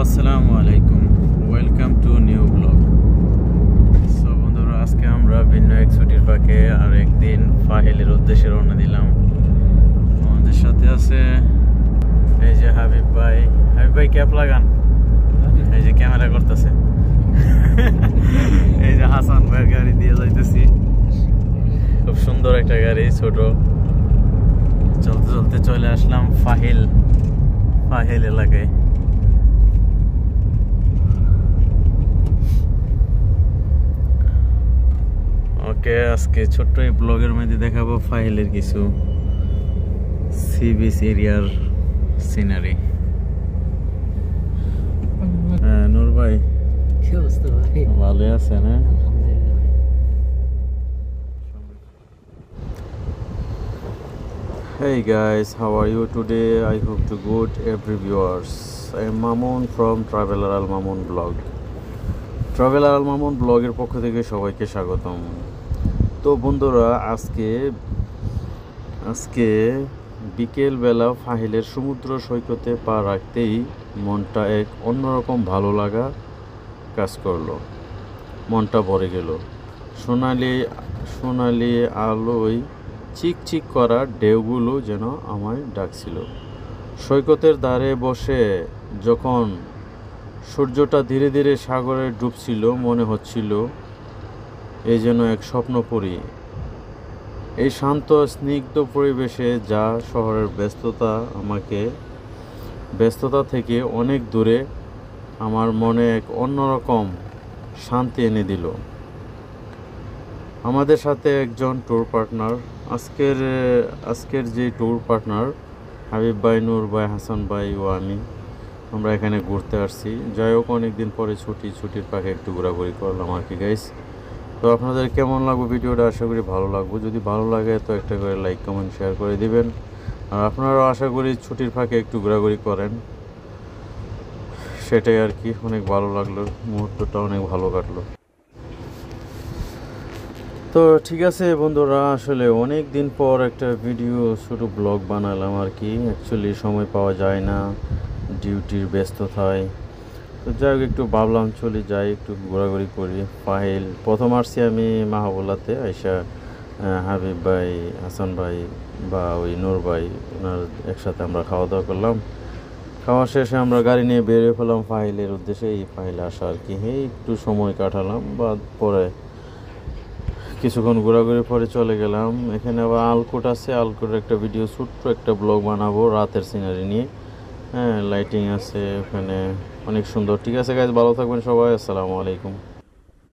আসসালামু আলাইকুম, welcome to new blog. So বন্ধুরা, আজকে আমরা ভিন্ন এক ছুটির পাকে আর একদিন ফাহিলের উদ্দেশ্যে রওনা দিলাম। আমাদের সাথে আছে এই যে হাবিব ভাই। হাবিব ভাই ক্যাপ লাগান, এই যে ক্যামেরা করতেছে। এই যে হাসান ভাইয়ের গাড়ি দিয়ে যাইতেছি, খুব সুন্দর একটা গাড়ি, ছোট। চলতে চলতে চলে আসলাম ফাহিল এলাকায়। ওকে, আজকে ছোট্ট এই ব্লগের মধ্যে দেখাবো ফাহিলের কিছু সি বিচ এরিয়ার সিনারি। হ্যাঁ নূর ভাই, কি অবস্থা ভাই? ভালো আছেন? হ্যাঁ, Hey guys, how are you today? I hope to good every viewers. I am Mamun from Traveler Al Mamun Blog. Traveler Al Mamun Blog এর পক্ষ থেকে সবাইকে স্বাগতম। তো বন্ধুরা, আজকে বিকেল বেলা ফাহিলের সমুদ্র সৈকতে পা রাখতেই মনটা এক অন্যরকম ভালো লাগা কাজ করলো। মনটা ভরে গেল। সোনালি আলোয় চিকচিক করা ঢেউগুলো যেন আমায় ডাকছিল। সৈকতের ধারে বসে যখন সূর্যটা ধীরে ধীরে সাগরে ডুবছিল, মনে হচ্ছিল এই যেন এক স্বপ্নপুরী। এই শান্ত স্নিগ্ধ পরিবেশে, যা শহরের ব্যস্ততা থেকে অনেক দূরে, আমার মনে এক অন্যরকম শান্তি এনে দিল। আমাদের সাথে একজন ট্যুর পার্টনার, আজকের যে ট্যুর পার্টনার হাবিব ভাই, নূর ভাই, হাসান ভাই ও আমরা এখানে ঘুরতে আসছি। যাই হোক, অনেকদিন পরে ছুটির পাখে একটু ঘোরাঘুরি করলাম আর কি গাইস। তো আপনাদের কেমন লাগবে ভিডিওটা? আশা করি ভালো লাগবে। যদি ভালো লাগে তো একটা করে লাইক, কমেন্ট, শেয়ার করে দিবেন। আর আপনারাও আশা করি ছুটির ফাঁকে একটু ঘোরাঘুরি করেন, সেটাই আর কি। অনেক ভালো লাগলো, মুহূর্তটা অনেক ভালো কাটলো। তো ঠিক আছে বন্ধুরা, আসলে অনেক দিন পর একটা ভিডিও ছোটো ব্লগ বানালাম আর কি। অ্যাকচুয়ালি সময় পাওয়া যায় না, ডিউটির ব্যস্ততায়। তো যাই হোক, একটু ভাবলাম চলে যাই, একটু ঘোরাঘুরি করি। ফাহিল প্রথম আসছি আমি মাহাবুলাতে, আইসা হাবিব ভাই, হাসান ভাই বা ওই নূর ভাই, ওনার একসাথে আমরা খাওয়া দাওয়া করলাম। খাওয়া শেষে আমরা গাড়ি নিয়ে বেরিয়ে ফেলাম ফাহিলের উদ্দেশ্যে। এই ফাহিলে আসা আর কি। একটু সময় কাটালাম, বা পরে কিছুক্ষণ ঘোরাঘুরি পরে চলে গেলাম। এখানে আবার আলকোট আছে, আলকোটের একটা ভিডিও, ছোট্ট একটা ব্লগ বানাবো রাতের সিনারি নিয়ে। হ্যাঁ, লাইটিং আছে ওখানে, অনেক সুন্দর। ঠিক আছে গাইজ, ভালো থাকবেন সবাই। আসসালামু আলাইকুম।